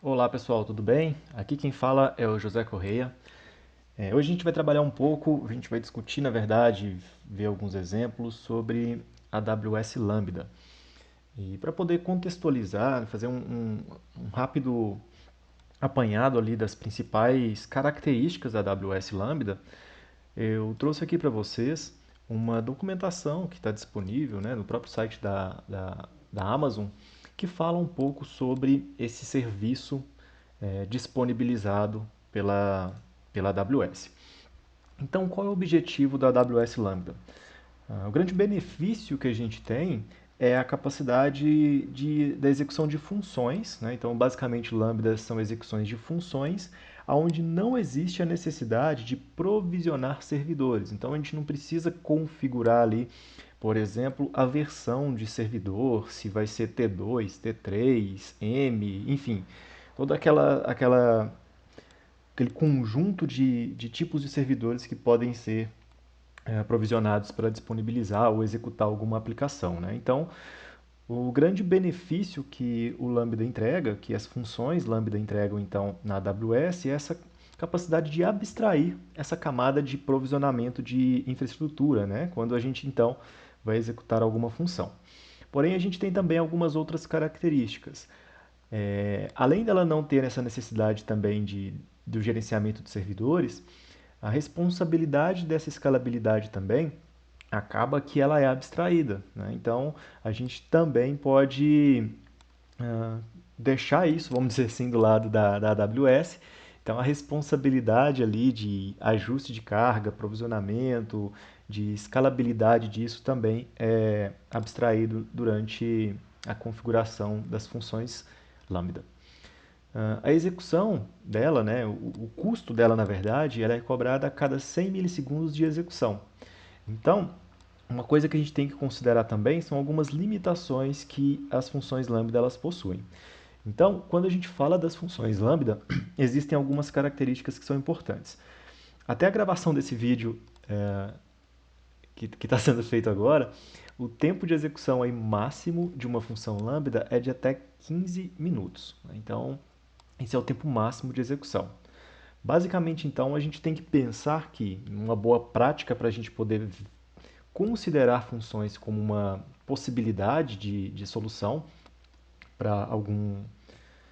Olá pessoal, tudo bem? Aqui quem fala é o José Correia. Hoje a gente vai trabalhar um pouco, a gente vai discutir, na verdade, ver alguns exemplos sobre a AWS Lambda. E para poder contextualizar, fazer um rápido apanhado ali das principais características da AWS Lambda, eu trouxe aqui para vocês uma documentação que está disponível, né, no próprio site da Amazon, que fala um pouco sobre esse serviço disponibilizado pela AWS. Então, qual é o objetivo da AWS Lambda? O grande benefício que a gente tem é a capacidade da execução de funções, né? Então, basicamente, lambdas são execuções de funções onde não existe a necessidade de provisionar servidores. Então, a gente não precisa configurar ali, por exemplo, a versão de servidor, se vai ser T2, T3, M, enfim, toda aquele conjunto de tipos de servidores que podem ser provisionados para disponibilizar ou executar alguma aplicação, né? Então, o grande benefício que o Lambda entrega, que as funções Lambda entregam então na AWS, é essa capacidade de abstrair essa camada de provisionamento de infraestrutura, né? Quando a gente então vai executar alguma função. Porém, a gente tem também algumas outras características. Além dela não ter essa necessidade também do gerenciamento de servidores, a responsabilidade dessa escalabilidade também acaba que ela é abstraída, né? Então, a gente também pode ah, deixar isso, vamos dizer assim, do lado da AWS. Então, a responsabilidade ali de ajuste de carga, provisionamento, de escalabilidade disso também é abstraído durante a configuração das funções Lambda. A execução dela, né, o custo dela, na verdade, ela é cobrada a cada 100 milissegundos de execução. Então, uma coisa que a gente tem que considerar também são algumas limitações que as funções Lambda elas possuem. Então, quando a gente fala das funções Lambda, existem algumas características que são importantes. Até a gravação desse vídeo que está sendo feito agora, o tempo de execução aí máximo de uma função Lambda é de até 15 minutos. Então, esse é o tempo máximo de execução. Basicamente, então, a gente tem que pensar que uma boa prática para a gente poder considerar funções como uma possibilidade de solução para algum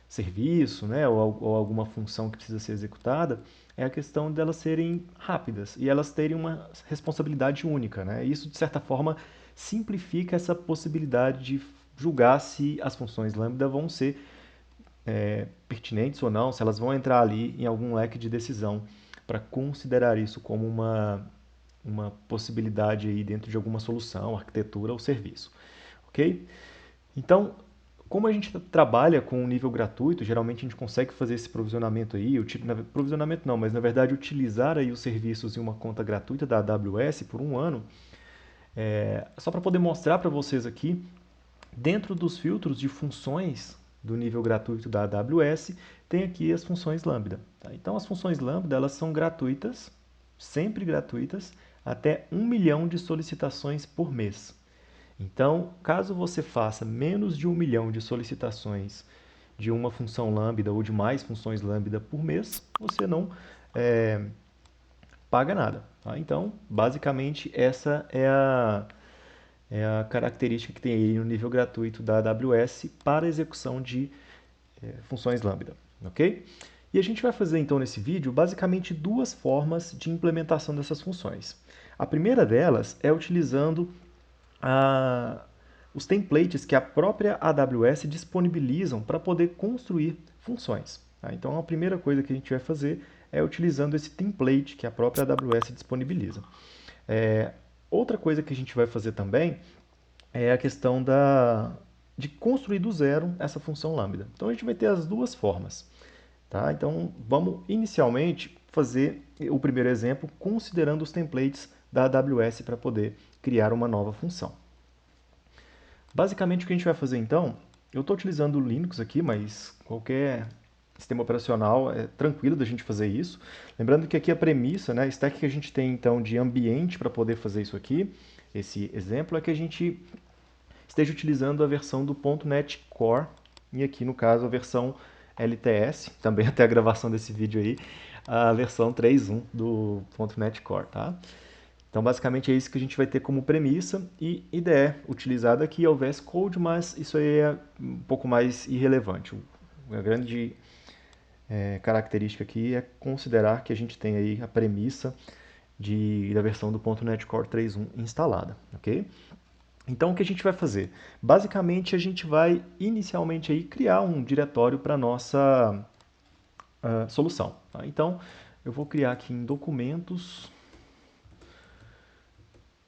serviço, né, ou alguma função que precisa ser executada, é a questão delas serem rápidas e elas terem uma responsabilidade única, né? Isso, de certa forma, simplifica essa possibilidade de julgar se as funções lambda vão ser pertinentes ou não, se elas vão entrar ali em algum leque de decisão para considerar isso como uma possibilidade aí dentro de alguma solução, arquitetura ou serviço, ok? Então, como a gente trabalha com um nível gratuito, geralmente a gente consegue fazer esse provisionamento aí, provisionamento não, mas na verdade utilizar aí os serviços em uma conta gratuita da AWS por um ano, só para poder mostrar para vocês aqui, dentro dos filtros de funções do nível gratuito da AWS, tem aqui as funções Lambda. Tá? Então, as funções Lambda elas são gratuitas, sempre gratuitas, até 1 milhão de solicitações por mês. Então, caso você faça menos de 1 milhão de solicitações de uma função Lambda ou de mais funções Lambda por mês, você não é, paga nada. Tá? Então, basicamente, essa é a característica que tem aí no nível gratuito da AWS para execução de funções Lambda, ok? E a gente vai fazer então nesse vídeo basicamente duas formas de implementação dessas funções. A primeira delas é utilizando a, os templates que a própria AWS disponibilizam para poder construir funções. Tá? Então a primeira coisa que a gente vai fazer é utilizando esse template que a própria AWS disponibiliza. É, outra coisa que a gente vai fazer também é a questão de construir do zero essa função lambda. Então a gente vai ter as duas formas. Tá? Então vamos inicialmente fazer o primeiro exemplo considerando os templates da AWS para poder criar uma nova função. Basicamente o que a gente vai fazer então, eu estou utilizando o Linux aqui, mas qualquer sistema operacional é tranquilo da gente fazer isso. Lembrando que aqui a premissa, né, a stack que a gente tem então de ambiente para poder fazer isso aqui, esse exemplo, é que a gente esteja utilizando a versão do .NET Core, e aqui no caso a versão LTS, também até a gravação desse vídeo aí, a versão 3.1 do .NET Core, tá? Então, basicamente é isso que a gente vai ter como premissa e IDE utilizada aqui é o VS Code, mas isso aí é um pouco mais irrelevante. A grande característica aqui é considerar que a gente tem aí a premissa da versão do .NET Core 3.1 instalada, ok? Então, o que a gente vai fazer? Basicamente, a gente vai inicialmente aí criar um diretório para a nossa solução. Tá? Então, eu vou criar aqui em documentos,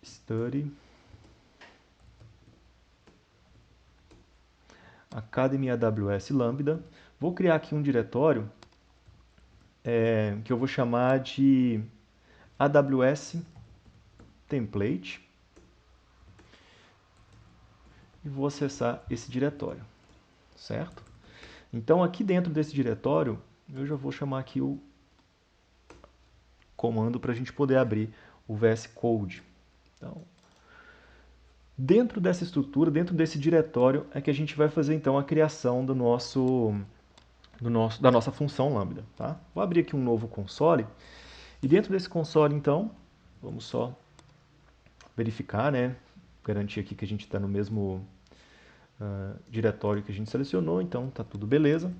study, Academy AWS Lambda. Vou criar aqui um diretório que eu vou chamar de AWS Template e vou acessar esse diretório, certo? Então, aqui dentro desse diretório, eu já vou chamar aqui o comando para a gente poder abrir o VS Code. Então, dentro dessa estrutura, dentro desse diretório, é que a gente vai fazer então a criação da nossa função Lambda. Tá? Vou abrir aqui um novo console e dentro desse console, então, vamos só verificar, né? Garantir aqui que a gente está no mesmo diretório que a gente selecionou, então está tudo beleza.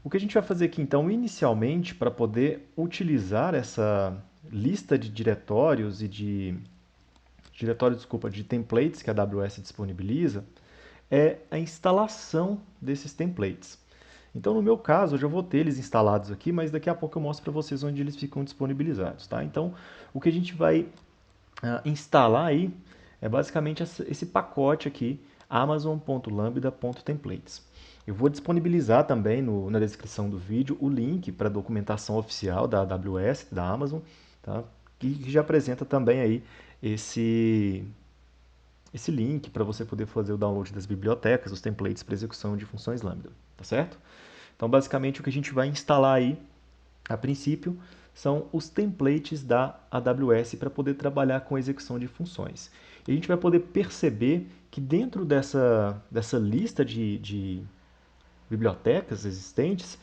O que a gente vai fazer aqui, então, inicialmente, para poder utilizar essa lista de diretórios e de templates que a AWS disponibiliza, é a instalação desses templates. Então, no meu caso, eu já vou ter eles instalados aqui, mas daqui a pouco eu mostro para vocês onde eles ficam disponibilizados. Tá? Então, o que a gente vai instalar aí é basicamente esse pacote aqui, amazon.lambda.templates. Eu vou disponibilizar também na descrição do vídeo o link para a documentação oficial da AWS, da Amazon, tá? que já apresenta também aí esse link para você poder fazer o download das bibliotecas, os templates para execução de funções Lambda, tá certo? Então, basicamente, o que a gente vai instalar aí, a princípio, são os templates da AWS para poder trabalhar com a execução de funções. E a gente vai poder perceber que dentro dessa lista de bibliotecas existentes,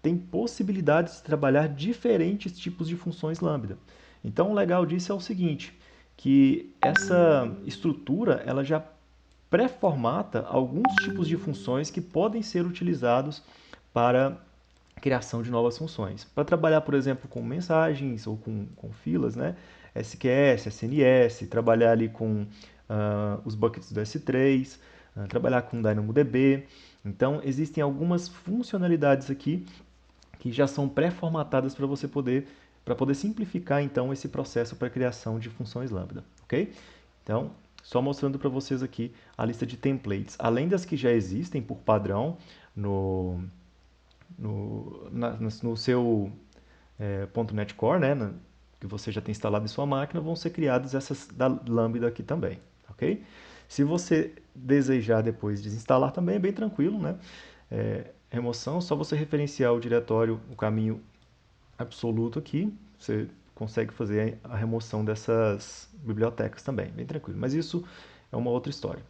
tem possibilidades de trabalhar diferentes tipos de funções Lambda. Então, o legal disso é o seguinte, que essa estrutura ela já pré-formata alguns tipos de funções que podem ser utilizados para criação de novas funções. Para trabalhar, por exemplo, com mensagens ou com filas, né? SQS, SNS, trabalhar ali com os buckets do S3, trabalhar com DynamoDB. Então, existem algumas funcionalidades aqui que já são pré-formatadas para poder simplificar então esse processo para a criação de funções Lambda, ok? Então, só mostrando para vocês aqui a lista de templates, além das que já existem por padrão no seu .NET Core, né, que você já tem instalado em sua máquina, vão ser criadas essas da Lambda aqui também, ok? Se você desejar depois desinstalar também é bem tranquilo, né? Remoção, só você referenciar o diretório, o caminho absoluto aqui, você consegue fazer a remoção dessas bibliotecas também, bem tranquilo. Mas isso é uma outra história.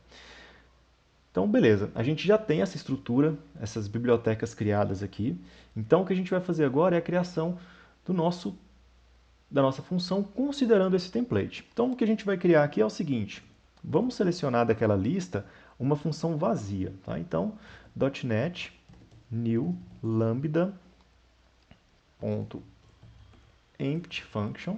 Então, beleza, a gente já tem essa estrutura, essas bibliotecas criadas aqui. Então, o que a gente vai fazer agora é a criação da nossa função considerando esse template. Então, o que a gente vai criar aqui é o seguinte, vamos selecionar daquela lista uma função vazia. Tá? Então, .NET new lambda empty function.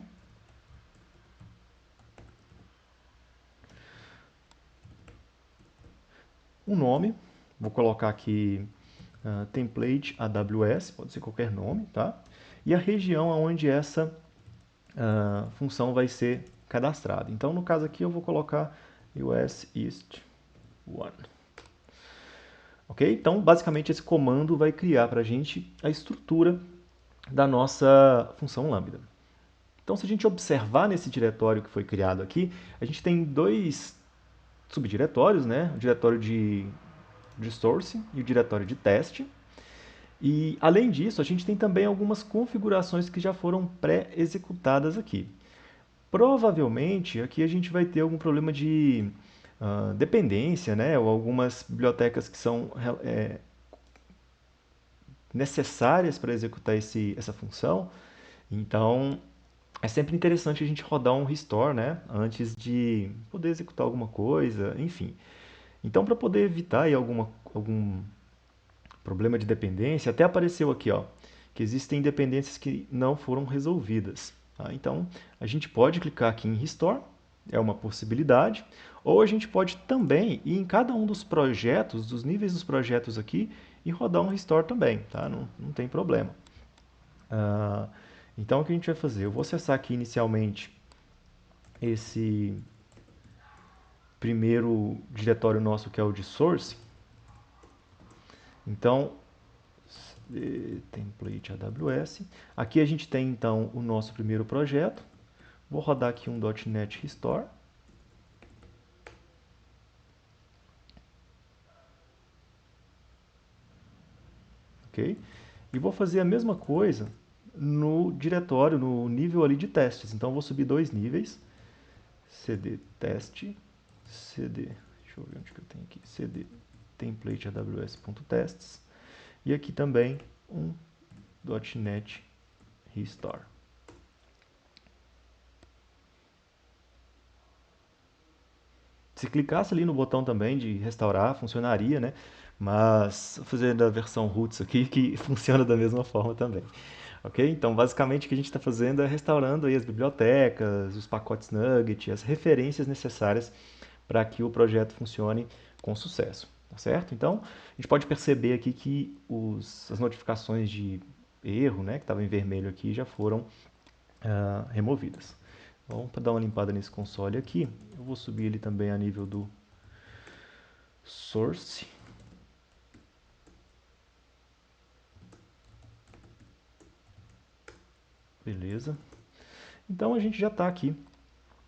Um nome, vou colocar aqui template AWS, pode ser qualquer nome, tá? E a região onde essa função vai ser cadastrada. Então, no caso aqui, eu vou colocar US East 1. Ok? Então, basicamente, esse comando vai criar para a gente a estrutura da nossa função Lambda. Então, se a gente observar nesse diretório que foi criado aqui, a gente tem dois subdiretórios, né? O diretório de source e o diretório de teste. E, além disso, a gente tem também algumas configurações que já foram pré-executadas aqui. Provavelmente, aqui a gente vai ter algum problema de dependência, né? Ou algumas bibliotecas que são necessárias para executar essa função. Então, é sempre interessante a gente rodar um restore, né, antes de poder executar alguma coisa, enfim. Então, para poder evitar aí algum problema de dependência, até apareceu aqui, ó, que existem dependências que não foram resolvidas. Tá? Então, a gente pode clicar aqui em Restore, é uma possibilidade, ou a gente pode também ir em cada um dos projetos, dos níveis dos projetos aqui, e rodar um Restore também, tá? Não tem problema. Então, o que a gente vai fazer? Eu vou acessar aqui inicialmente esse primeiro diretório nosso, que é o de Source. Então, template AWS. Aqui a gente tem então o nosso primeiro projeto. Vou rodar aqui um .NET Restore. Ok? E vou fazer a mesma coisa no diretório, no nível ali de testes. Então, vou subir 2 níveis. cd teste, cd, deixa eu ver onde que eu tenho aqui, cd template aws.tests. E aqui também um .NET Restore. Se clicasse ali no botão também de restaurar, funcionaria, né? Mas vou fazer da versão roots aqui, que funciona da mesma forma também. Ok? Então, basicamente, o que a gente está fazendo é restaurando aí as bibliotecas, os pacotes Nugget, as referências necessárias para que o projeto funcione com sucesso. Tá certo? Então, a gente pode perceber aqui que as notificações de erro, né, que estava em vermelho aqui, já foram removidas. Vamos dar uma limpada nesse console aqui. Eu vou subir ele também a nível do source. Beleza. Então a gente já está aqui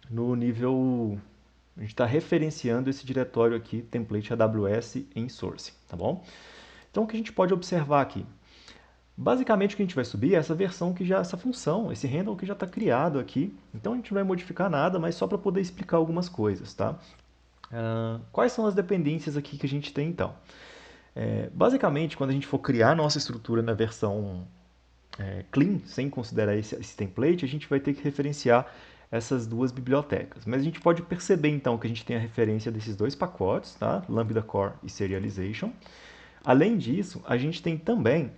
no nível... A gente está referenciando esse diretório aqui, template AWS em source, tá bom? Então o que a gente pode observar aqui? Basicamente o que a gente vai subir é essa versão que já, essa função, esse handle que já está criado aqui. Então a gente não vai modificar nada, mas só para poder explicar algumas coisas, tá? Quais são as dependências aqui que a gente tem então? Basicamente, quando a gente for criar a nossa estrutura na versão clean, sem considerar esse template, a gente vai ter que referenciar essas duas bibliotecas. Mas a gente pode perceber então que a gente tem a referência desses dois pacotes, tá? Lambda Core e Serialization. Além disso, a gente tem também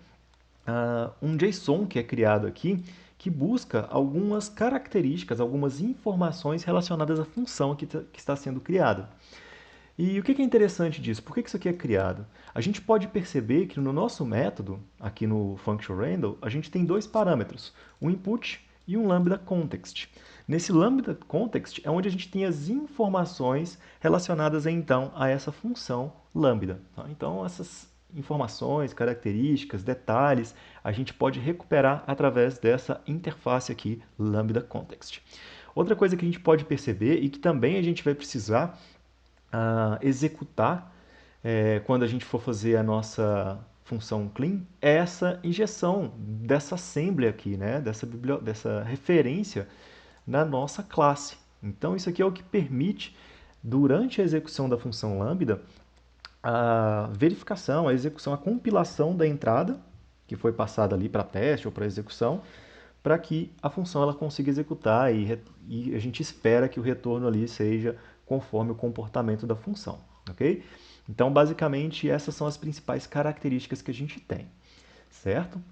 um JSON que é criado aqui, que busca algumas características, algumas informações relacionadas à função que está sendo criada. E o que é interessante disso? Por que isso aqui é criado? A gente pode perceber que no nosso método, aqui no function random, a gente tem dois parâmetros, um input e um lambda context. Nesse lambda context é onde a gente tem as informações relacionadas então a essa função lambda. Tá? Então essas informações, características, detalhes, a gente pode recuperar através dessa interface aqui, lambda context. Outra coisa que a gente pode perceber e que também a gente vai precisar executar quando a gente for fazer a nossa função clean é essa injeção dessa assembly aqui, né? dessa referência na nossa classe. Então isso aqui é o que permite, durante a execução da função lambda, a verificação, a execução, a compilação da entrada que foi passada ali para teste ou para execução, para que a função ela consiga executar e a gente espera que o retorno ali seja conforme o comportamento da função, ok? Então, basicamente, essas são as principais características que a gente tem, certo?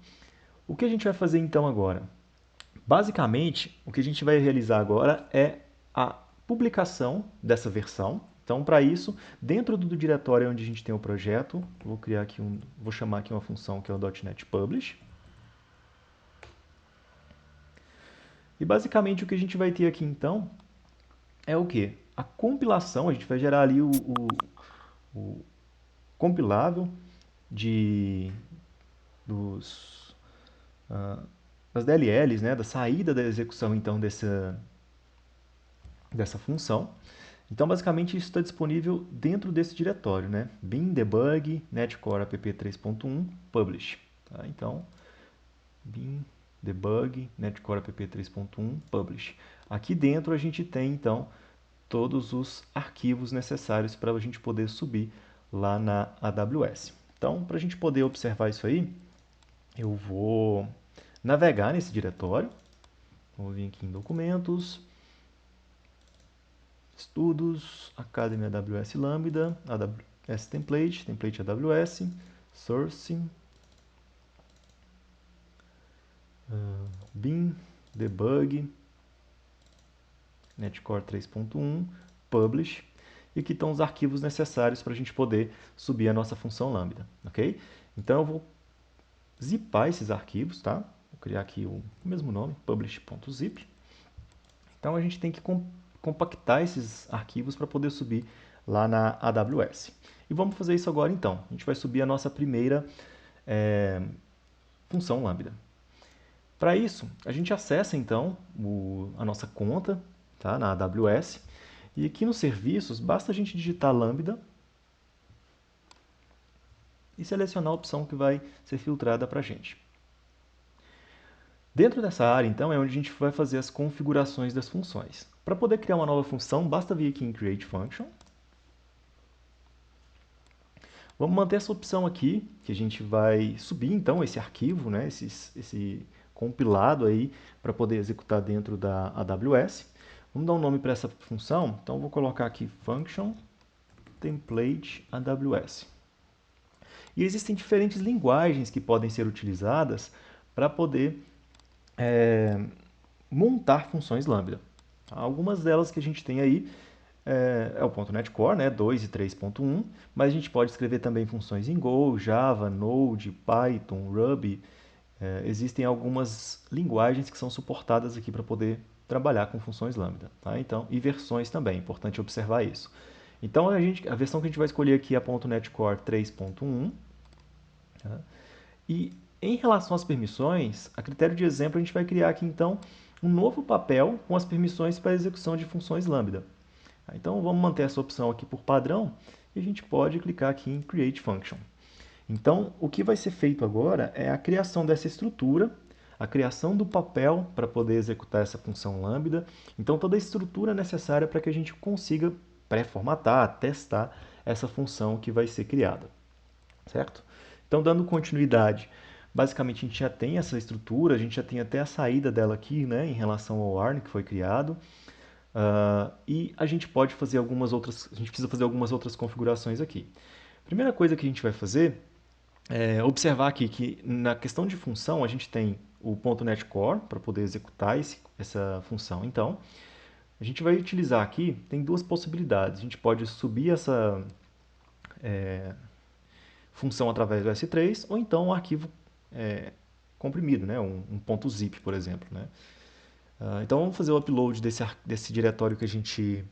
O que a gente vai fazer então agora? Basicamente, o que a gente vai realizar agora é a publicação dessa versão. Então, para isso, dentro do diretório onde a gente tem o projeto, vou chamar aqui uma função que é o .NET Publish. E basicamente o que a gente vai ter aqui então é o que? A compilação, a gente vai gerar ali o compilável dos, das DLLs, né, da saída da execução então dessa função. Então basicamente isso está disponível dentro desse diretório, né? bin debug netcore app 3.1 publish. Tá? Então bin debug netcore app 3.1 publish. Aqui dentro a gente tem então todos os arquivos necessários para a gente poder subir lá na AWS. Então, para a gente poder observar isso aí, eu vou navegar nesse diretório. Vou vir aqui em documentos, estudos, Academy AWS Lambda, AWS Template, Template AWS, Source, Bin, Debug, Netcore 3.1, Publish. E aqui estão os arquivos necessários para a gente poder subir a nossa função Lambda, ok? Então eu vou zipar esses arquivos, tá? Vou criar aqui o mesmo nome, publish.zip. Então a gente tem que compactar esses arquivos para poder subir lá na AWS. E vamos fazer isso agora então. A gente vai subir a nossa primeira função Lambda. Para isso, a gente acessa então a nossa conta, tá, na AWS. E aqui nos serviços, basta a gente digitar Lambda e selecionar a opção que vai ser filtrada para a gente. Dentro dessa área, então, é onde a gente vai fazer as configurações das funções. Para poder criar uma nova função, basta vir aqui em Create Function. Vamos manter essa opção aqui, que a gente vai subir, então, esse arquivo, né, esse compilado aí, para poder executar dentro da AWS. Vamos dar um nome para essa função, então eu vou colocar aqui Function Template AWS. E existem diferentes linguagens que podem ser utilizadas para poder montar funções Lambda. Algumas delas que a gente tem aí é o .NET Core, né, 2 e 3.1, mas a gente pode escrever também funções em Go, Java, Node, Python, Ruby. Existem algumas linguagens que são suportadas aqui para poder trabalhar com funções Lambda, tá? Então, e versões também, é importante observar isso. Então, a versão que a gente vai escolher aqui é a .NET Core 3.1. Tá? E em relação às permissões, a critério de exemplo, a gente vai criar aqui então um novo papel com as permissões para execução de funções Lambda. Então, vamos manter essa opção aqui por padrão e a gente pode clicar aqui em Create Function. Então, o que vai ser feito agora é a criação dessa estrutura, a criação do papel para poder executar essa função Lambda. Então, toda a estrutura necessária para que a gente consiga pré-formatar, testar essa função que vai ser criada, certo? Então, dando continuidade, basicamente a gente já tem essa estrutura, a gente já tem até a saída dela aqui, né, em relação ao ARN que foi criado. E a gente pode fazer algumas outras, a gente precisa fazer algumas outras configurações aqui. Primeira coisa que a gente vai fazer observar aqui que na questão de função a gente tem o .NET Core para poder executar essa função. Então, a gente vai utilizar aqui, tem duas possibilidades. A gente pode subir essa função através do S3 ou então um arquivo comprimido, né? um .zip, por exemplo. Né? Então, vamos fazer o upload desse diretório que a gente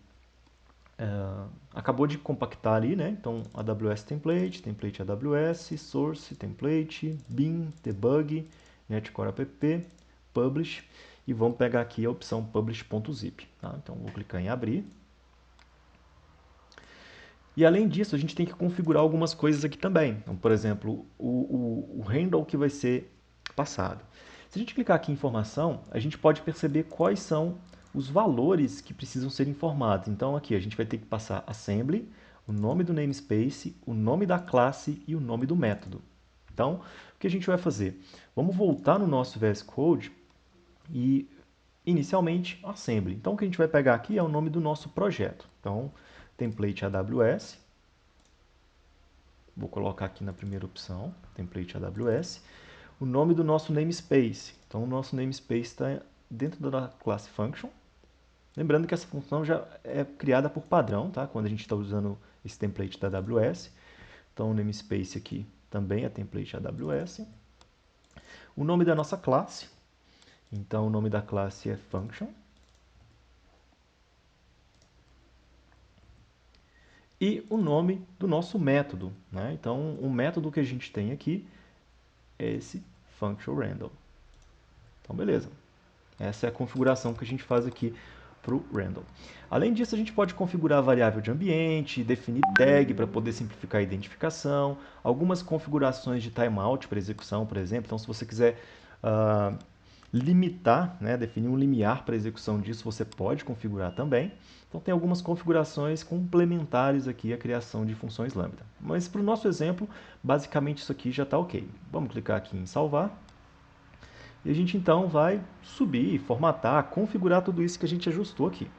acabou de compactar ali, né? Então, AWS Template, Template AWS, Source, Template, Bin, Debug, Netcore app, Publish, e vamos pegar aqui a opção Publish.zip. Tá? Então, vou clicar em abrir. E além disso, a gente tem que configurar algumas coisas aqui também. Então, por exemplo, o handle que vai ser passado. Se a gente clicar aqui em informação, a gente pode perceber quais são os valores que precisam ser informados. Então aqui a gente vai ter que passar assembly, o nome do namespace, o nome da classe e o nome do método. Então, o que a gente vai fazer? Vamos voltar no nosso VS Code e, inicialmente, assembly. Então, o que a gente vai pegar aqui é o nome do nosso projeto. Então, template AWS. Vou colocar aqui na primeira opção, template AWS. O nome do nosso namespace. Então, o nosso namespace está dentro da classe function. Lembrando que essa função já é criada por padrão, tá? Quando a gente está usando esse template da AWS. Então, o namespace aqui também é template AWS. O nome da nossa classe. Então, o nome da classe é function. E o nome do nosso método. Né? Então, o método que a gente tem aqui é esse function random. Então, beleza. Essa é a configuração que a gente faz aqui para o random. Além disso, a gente pode configurar a variável de ambiente, definir tag para poder simplificar a identificação, algumas configurações de timeout para execução, por exemplo. Então, se você quiser limitar, né, definir um limiar para a execução disso, você pode configurar também. Então tem algumas configurações complementares aqui à criação de funções lambda. Mas para o nosso exemplo, basicamente isso aqui já está ok. Vamos clicar aqui em salvar. E a gente então vai subir, formatar, configurar tudo isso que a gente ajustou aqui.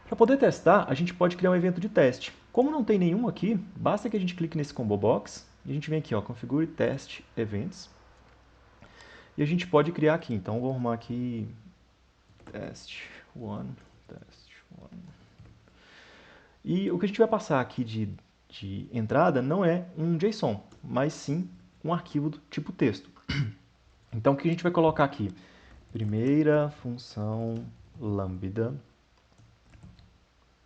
Para poder testar, a gente pode criar um evento de teste. Como não tem nenhum aqui, basta que a gente clique nesse combo box e a gente vem aqui, ó, configure test events. E a gente pode criar aqui. Então vou arrumar aqui test one, test one. E o que a gente vai passar aqui de entrada não é um JSON, mas sim um arquivo do tipo texto. Então o que a gente vai colocar aqui? Primeira função lambda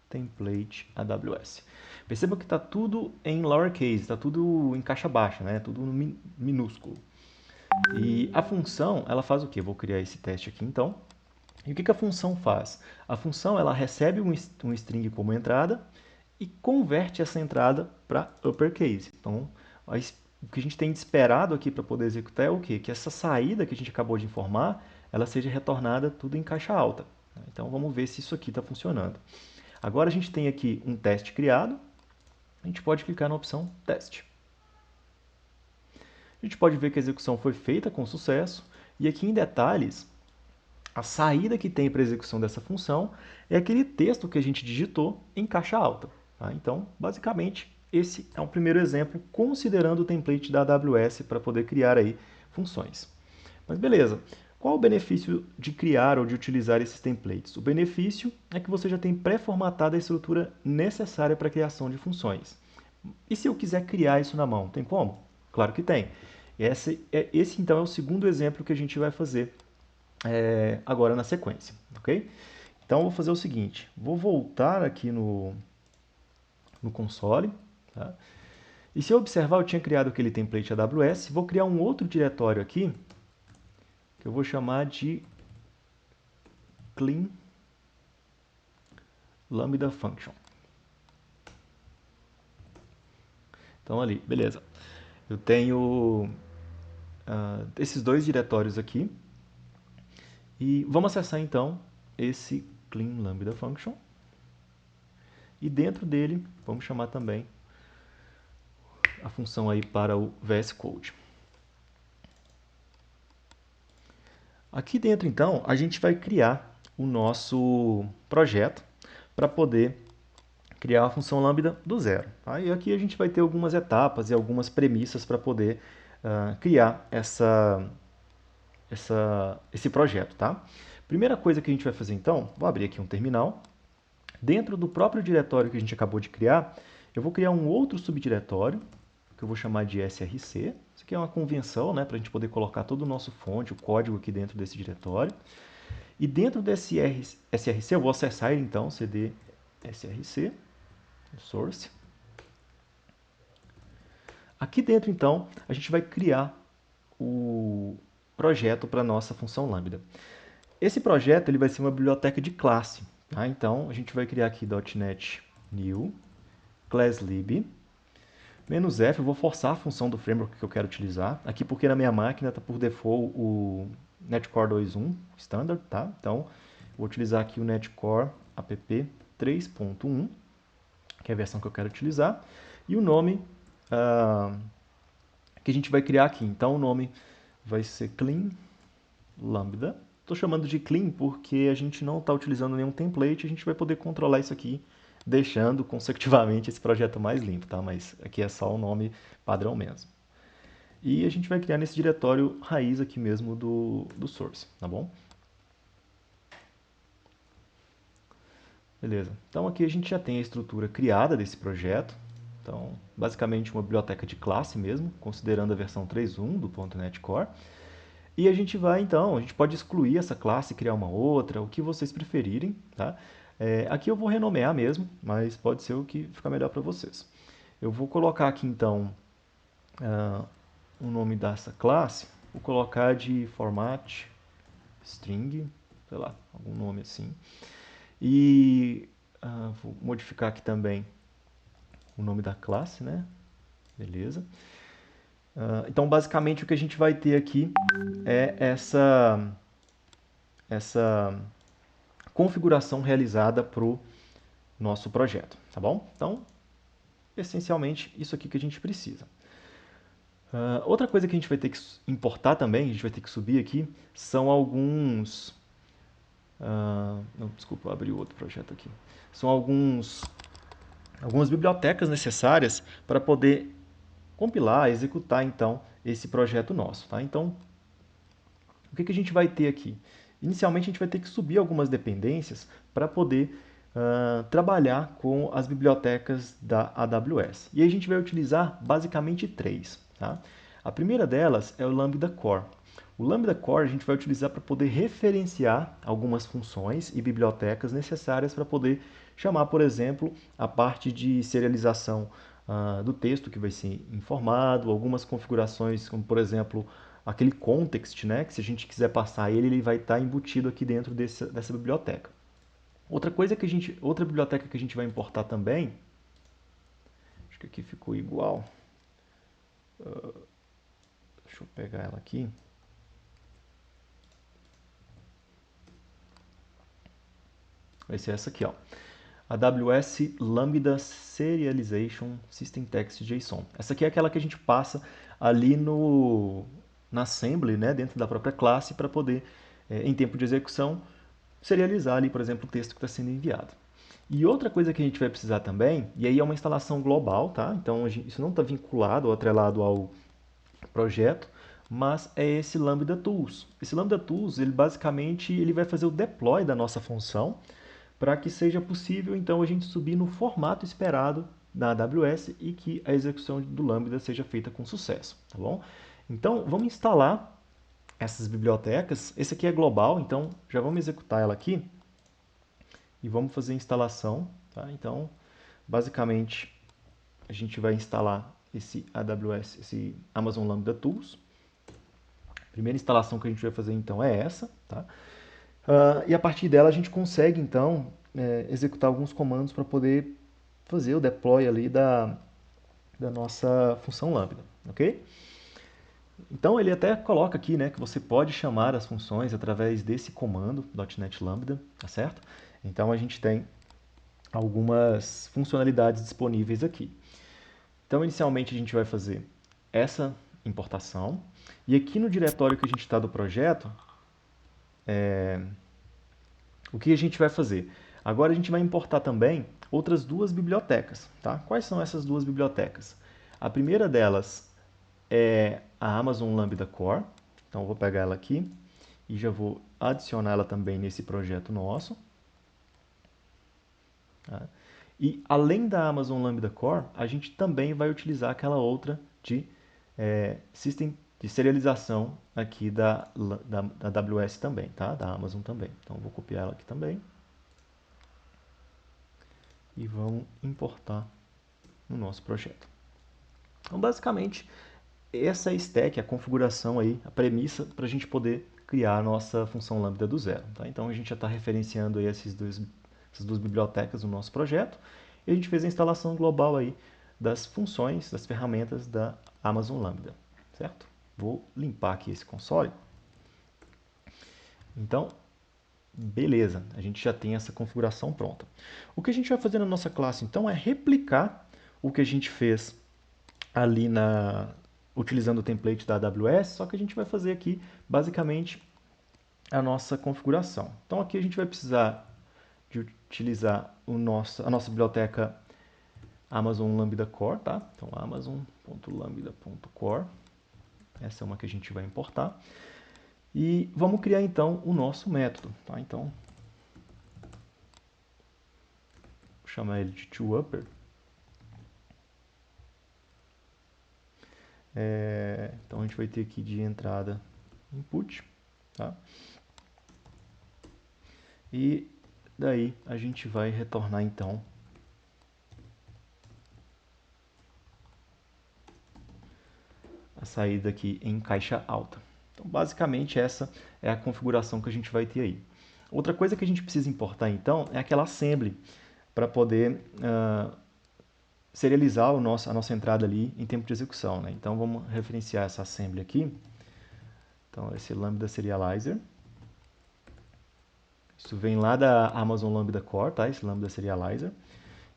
template AWS. Perceba que está tudo em lowercase, está tudo em caixa baixa, né? Tudo no minúsculo. E a função, ela faz o quê? Eu vou criar esse teste aqui então. E o que a função faz? A função ela recebe um string como entrada e converte essa entrada para uppercase. Então, o que a gente tem esperado aqui para poder executar é o quê? Que essa saída que a gente acabou de informar, ela seja retornada tudo em caixa alta. Então, vamos ver se isso aqui está funcionando. Agora a gente tem aqui um teste criado, a gente pode clicar na opção teste. A gente pode ver que a execução foi feita com sucesso e aqui em detalhes, a saída que tem para a execução dessa função é aquele texto que a gente digitou em caixa alta. Tá? Então, basicamente, esse é um primeiro exemplo considerando o template da AWS para poder criar aí funções. Mas beleza, qual o benefício de criar ou de utilizar esses templates? O benefício é que você já tem pré-formatada a estrutura necessária para a criação de funções. E se eu quiser criar isso na mão, tem como? Claro que tem. Esse então é o segundo exemplo que a gente vai fazer agora na sequência, ok? Então eu vou fazer o seguinte, vou voltar aqui no console, tá? E se eu observar, eu tinha criado aquele template AWS, vou criar um outro diretório aqui, que eu vou chamar de clean lambda function. Então ali, beleza. Eu tenho esses dois diretórios aqui, e vamos acessar então esse clean lambda function. E dentro dele, vamos chamar também a função aí para o VS Code. Aqui dentro, então, a gente vai criar o nosso projeto para poder criar a função lambda do zero. Tá? E aqui a gente vai ter algumas etapas e algumas premissas para poder criar esse projeto. Tá? Primeira coisa que a gente vai fazer, então, vou abrir aqui um terminal. Dentro do próprio diretório que a gente acabou de criar, eu vou criar um outro subdiretório, que eu vou chamar de src. Isso aqui é uma convenção, né, para a gente poder colocar todo o nosso fonte, o código aqui dentro desse diretório. E dentro desse src, eu vou acessar ele então, cd src, source. Aqui dentro, então, a gente vai criar o projeto para a nossa função lambda. Esse projeto ele vai ser uma biblioteca de classe. Tá? Então, a gente vai criar aqui .NET New, ClassLib, -F, eu vou forçar a função do framework que eu quero utilizar. Aqui porque na minha máquina está por default o Netcore 2.1 standard, tá? Então, vou utilizar aqui o Netcore app 3.1, que é a versão que eu quero utilizar. E o nome que a gente vai criar aqui. Então, o nome vai ser clean lambda. Estou chamando de clean porque a gente não está utilizando nenhum template, a gente vai poder controlar isso aqui deixando consecutivamente esse projeto mais limpo, tá? Mas aqui é só o nome padrão mesmo. E a gente vai criar nesse diretório raiz aqui mesmo do source, tá bom? Beleza. Então aqui a gente já tem a estrutura criada desse projeto. Então, basicamente uma biblioteca de classe mesmo, considerando a versão 3.1 do .NET Core. E a gente vai, então, a gente pode excluir essa classe, criar uma outra, o que vocês preferirem, tá? Aqui eu vou renomear mesmo, mas pode ser o que ficar melhor para vocês. Eu vou colocar aqui, então, o nome dessa classe, vou colocar de format string, sei lá, algum nome assim. E vou modificar aqui também o nome da classe, né? Beleza. Então, basicamente, o que a gente vai ter aqui é essa essa configuração realizada para o nosso projeto, tá bom? Então, essencialmente, isso aqui que a gente precisa. Outra coisa que a gente vai ter que importar também, a gente vai ter que subir aqui, são alguns... não, desculpa, eu abri o outro projeto aqui. São algumas bibliotecas necessárias para poder compilar, executar, então, esse projeto nosso, tá? Então, o que a gente vai ter aqui? Inicialmente, a gente vai ter que subir algumas dependências para poder trabalhar com as bibliotecas da AWS. E aí a gente vai utilizar basicamente três. Tá? A primeira delas é o Lambda Core. O Lambda Core a gente vai utilizar para poder referenciar algumas funções e bibliotecas necessárias para poder chamar, por exemplo, a parte de serialização do texto que vai ser informado, algumas configurações, como por exemplo, aquele context, né, que se a gente quiser passar ele, ele vai estar embutido aqui dentro dessa biblioteca. Outra biblioteca que a gente vai importar também, acho que aqui ficou igual. Deixa eu pegar ela aqui. Vai ser essa aqui, ó. AWS Lambda Serialization System Text JSON. Essa aqui é aquela que a gente passa ali na assembly, né, dentro da própria classe, para poder, em tempo de execução, serializar ali, por exemplo, o texto que está sendo enviado. E outra coisa que a gente vai precisar também, e aí é uma instalação global, tá? Então isso não está vinculado ou atrelado ao projeto, mas é esse Lambda Tools. Esse Lambda Tools, ele basicamente ele vai fazer o deploy da nossa função para que seja possível então a gente subir no formato esperado da AWS e que a execução do Lambda seja feita com sucesso, tá bom? Então vamos instalar essas bibliotecas. Esse aqui é global, então já vamos executar ela aqui e vamos fazer a instalação. Tá? Então, basicamente, a gente vai instalar esse AWS, esse Amazon Lambda Tools. A primeira instalação que a gente vai fazer, então, é essa. Tá? E a partir dela, a gente consegue, então, executar alguns comandos para poder fazer o deploy ali da nossa função Lambda. Ok? Então ele até coloca aqui, né, que você pode chamar as funções através desse comando .NET Lambda, tá certo? Então a gente tem algumas funcionalidades disponíveis aqui. Então inicialmente a gente vai fazer essa importação e aqui no diretório que a gente está do projeto, o que a gente vai fazer? Agora a gente vai importar também outras duas bibliotecas, tá? Quais são essas duas bibliotecas? A primeira delas é a Amazon Lambda Core. Então, eu vou pegar ela aqui e já vou adicionar ela também nesse projeto nosso. Tá? E, além da Amazon Lambda Core, a gente também vai utilizar aquela outra de System de serialização aqui da AWS também, tá? Da Amazon também. Então, eu vou copiar ela aqui também. E vamos importar no nosso projeto. Então, basicamente, essa é a stack, a configuração aí, a premissa para a gente poder criar a nossa função Lambda do zero. Tá? Então a gente já está referenciando aí essas duas bibliotecas no nosso projeto e a gente fez a instalação global aí das funções, das ferramentas da Amazon Lambda, certo? Vou limpar aqui esse console. Então, beleza, a gente já tem essa configuração pronta. O que a gente vai fazer na nossa classe então é replicar o que a gente fez ali utilizando o template da AWS, só que a gente vai fazer aqui basicamente a nossa configuração. Então aqui a gente vai precisar de utilizar a nossa biblioteca Amazon Lambda Core, tá? Então amazon.lambda.core, essa é uma que a gente vai importar. E vamos criar então o nosso método, tá? Então vou chamar ele de toUpper. Então a gente vai ter aqui de entrada input, tá? E daí a gente vai retornar então a saída aqui em caixa alta. Então basicamente essa é a configuração que a gente vai ter aí. Outra coisa que a gente precisa importar então é aquela assembly para poder serializar a nossa entrada ali em tempo de execução, né? Então vamos referenciar essa assembly aqui. Então esse Lambda Serializer. Isso vem lá da Amazon Lambda Core, tá? Esse Lambda Serializer.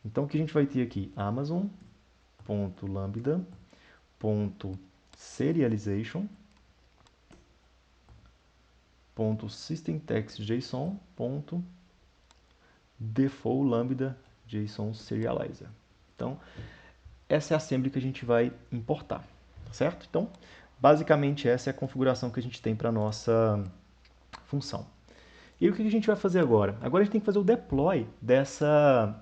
Então, o que a gente vai ter aqui? Amazon.lambda.serialization.systemtextjson.default lambda JSON serializer. Então, essa é a assembly que a gente vai importar, certo? Então, basicamente essa é a configuração que a gente tem para a nossa função. E aí, o que a gente vai fazer agora? Agora a gente tem que fazer o deploy dessa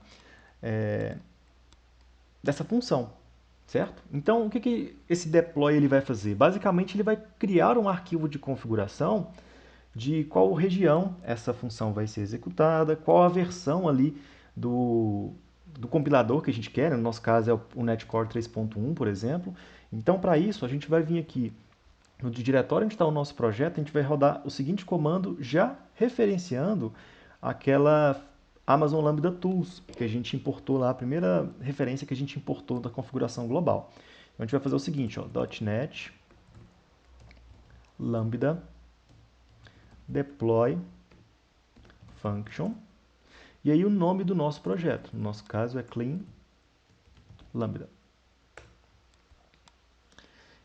função, certo? Então, o que esse deploy ele vai fazer? Basicamente, ele vai criar um arquivo de configuração de qual região essa função vai ser executada, qual a versão ali do compilador que a gente quer, no nosso caso é o Netcore 3.1, por exemplo. Então, para isso, a gente vai vir aqui no diretório onde está o nosso projeto, a gente vai rodar o seguinte comando já referenciando aquela Amazon Lambda Tools, que a gente importou lá, a primeira referência que a gente importou da configuração global. Então, a gente vai fazer o seguinte, ó, .NET Lambda deploy function, e aí o nome do nosso projeto, no nosso caso é clean lambda.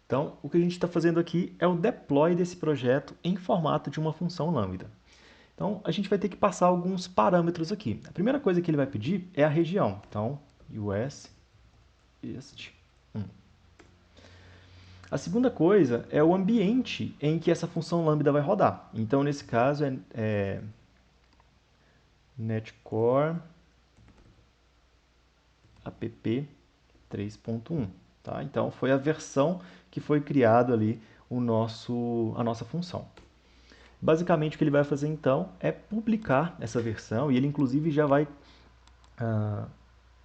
Então, o que a gente está fazendo aqui é o deploy desse projeto em formato de uma função lambda. Então, a gente vai ter que passar alguns parâmetros aqui. A primeira coisa que ele vai pedir é a região. Então, US est 1. A segunda coisa é o ambiente em que essa função lambda vai rodar. Então, nesse caso, é Netcore app 3.1. Tá? Então, foi a versão que foi criado ali a nossa função. Basicamente, o que ele vai fazer, então, é publicar essa versão, e ele, inclusive, já vai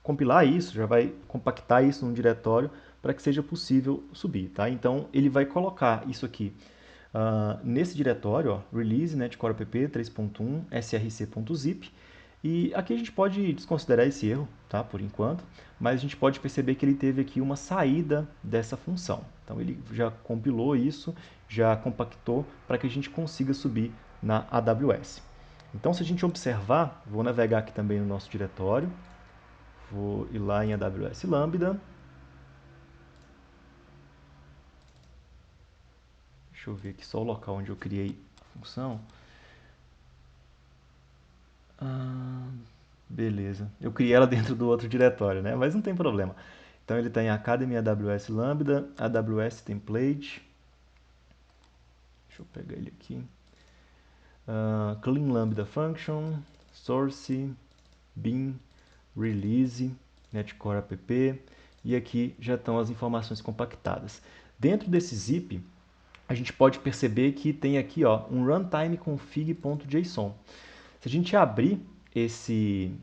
compilar isso, já vai compactar isso num diretório para que seja possível subir. Tá? Então, ele vai colocar isso aqui nesse diretório, ó, release netcore app 3.1 src.zip, e aqui a gente pode desconsiderar esse erro, tá, por enquanto, mas a gente pode perceber que ele teve aqui uma saída dessa função. Então ele já compilou isso, já compactou para que a gente consiga subir na AWS. Então se a gente observar, vou navegar aqui também no nosso diretório, vou ir lá em AWS Lambda, deixa eu ver aqui só o local onde eu criei a função. Beleza. Eu criei ela dentro do outro diretório, né? Mas não tem problema. Então ele está em Academy AWS Lambda, AWS Template. Deixa eu pegar ele aqui. Clean Lambda Function, Source, Bin, Release, Netcore app. E aqui já estão as informações compactadas. Dentro desse zip, a gente pode perceber que tem aqui ó, um runtime config.json. Se a gente abrir esse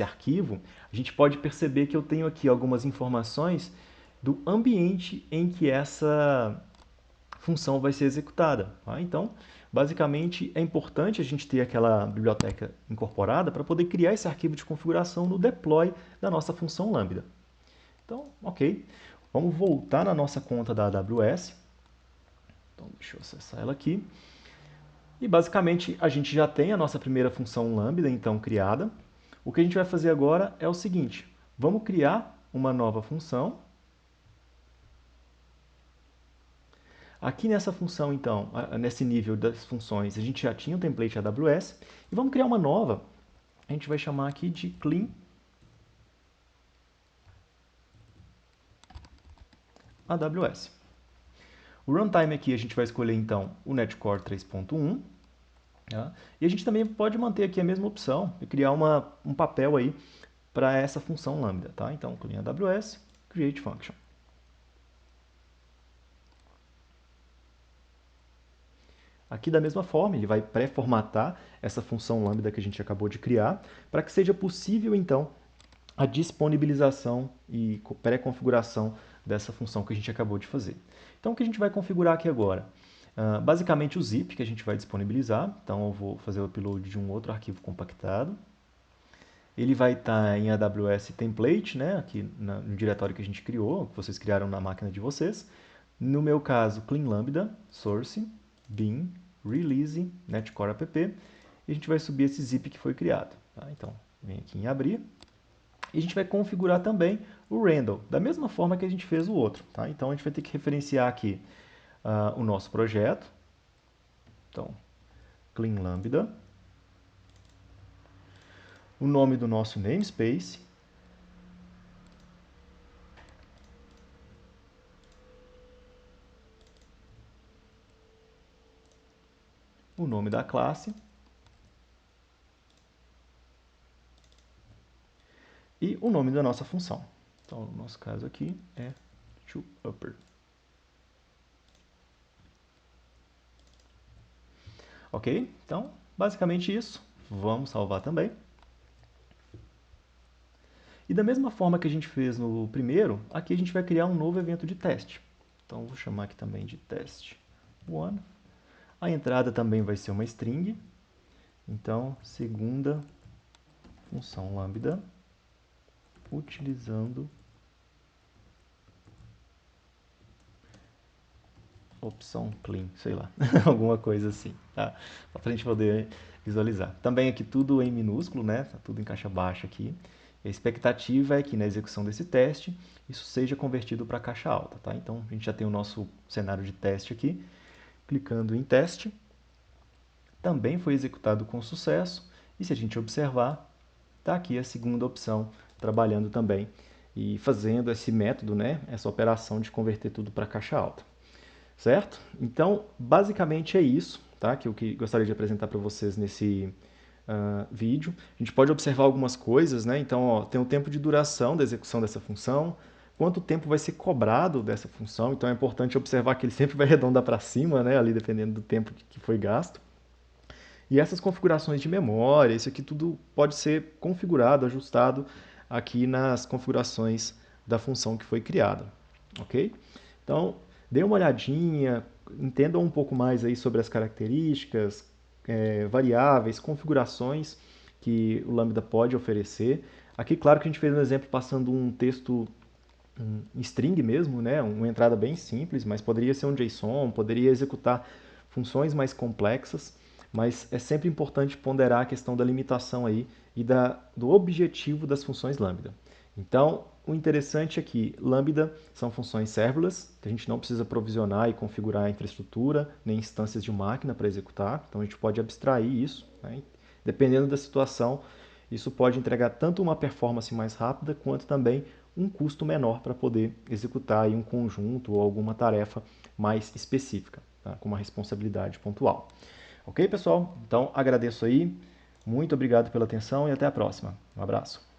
arquivo, a gente pode perceber que eu tenho aqui algumas informações do ambiente em que essa função vai ser executada. Tá? Então, basicamente, é importante a gente ter aquela biblioteca incorporada para poder criar esse arquivo de configuração no deploy da nossa função lambda. Então, ok. Vamos voltar na nossa conta da AWS. Então, deixa eu acessar ela aqui. E basicamente a gente já tem a nossa primeira função lambda então criada. O que a gente vai fazer agora é o seguinte, vamos criar uma nova função. Aqui nessa função então, nesse nível das funções, a gente já tinha o template AWS e vamos criar uma nova. A gente vai chamar aqui de clean AWS. O runtime aqui a gente vai escolher então o Netcore 3.1. Tá? E a gente também pode manter aqui a mesma opção e criar um papel aí para essa função lambda. Tá? Então, clean AWS, create function. Aqui da mesma forma, ele vai pré-formatar essa função lambda que a gente acabou de criar, para que seja possível então a disponibilização e pré-configuração dessa função que a gente acabou de fazer. Então, o que a gente vai configurar aqui agora? Basicamente o zip que a gente vai disponibilizar, então eu vou fazer o upload de um outro arquivo compactado. Ele vai estar em AWS Template, né, aqui no diretório que a gente criou, que vocês criaram na máquina de vocês. No meu caso, Clean Lambda, Source, Bin, Release, Netcore app. e a gente vai subir esse zip que foi criado. Tá? Então, vem aqui em abrir. E a gente vai configurar também o Randall, da mesma forma que a gente fez o outro. Tá? Então, a gente vai ter que referenciar aqui o nosso projeto. Então, clean lambda. O nome do nosso namespace. O nome da classe. E o nome da nossa função. Então, no nosso caso aqui é toUpper. Ok? Então, basicamente isso. Vamos salvar também. E da mesma forma que a gente fez no primeiro, aqui a gente vai criar um novo evento de teste. Então, vou chamar aqui também de test1. A entrada também vai ser uma string. Então, segunda função lambda, utilizando opção clean, sei lá, alguma coisa assim, tá? Só para a gente poder visualizar. Também aqui tudo em minúsculo, né? Tá tudo em caixa baixa aqui. A expectativa é que na execução desse teste, isso seja convertido para caixa alta, tá? Então, a gente já tem o nosso cenário de teste aqui. Clicando em teste, também foi executado com sucesso. E se a gente observar, está aqui a segunda opção, trabalhando também e fazendo esse método, né? Essa operação de converter tudo para caixa alta. Certo? Então, basicamente é isso, tá? Que eu gostaria de apresentar para vocês nesse vídeo. A gente pode observar algumas coisas, né? Então, ó, tem o tempo de duração da execução dessa função, quanto tempo vai ser cobrado dessa função. Então, é importante observar que ele sempre vai arredondar para cima, né? Ali, dependendo do tempo que foi gasto. E essas configurações de memória, isso aqui tudo pode ser configurado, ajustado aqui nas configurações da função que foi criada, ok? Então, dê uma olhadinha, entendam um pouco mais aí sobre as características, variáveis, configurações que o Lambda pode oferecer. Aqui, claro que a gente fez um exemplo passando um texto um string mesmo, né? Uma entrada bem simples, mas poderia ser um JSON, poderia executar funções mais complexas, mas é sempre importante ponderar a questão da limitação aí e do objetivo das funções Lambda. Então, o interessante é que Lambda são funções serverless, que a gente não precisa provisionar e configurar a infraestrutura, nem instâncias de máquina para executar, então a gente pode abstrair isso, né? Dependendo da situação, isso pode entregar tanto uma performance mais rápida, quanto também um custo menor para poder executar aí um conjunto ou alguma tarefa mais específica, tá? Com uma responsabilidade pontual. Ok, pessoal? Então, agradeço aí, muito obrigado pela atenção e até a próxima. Um abraço.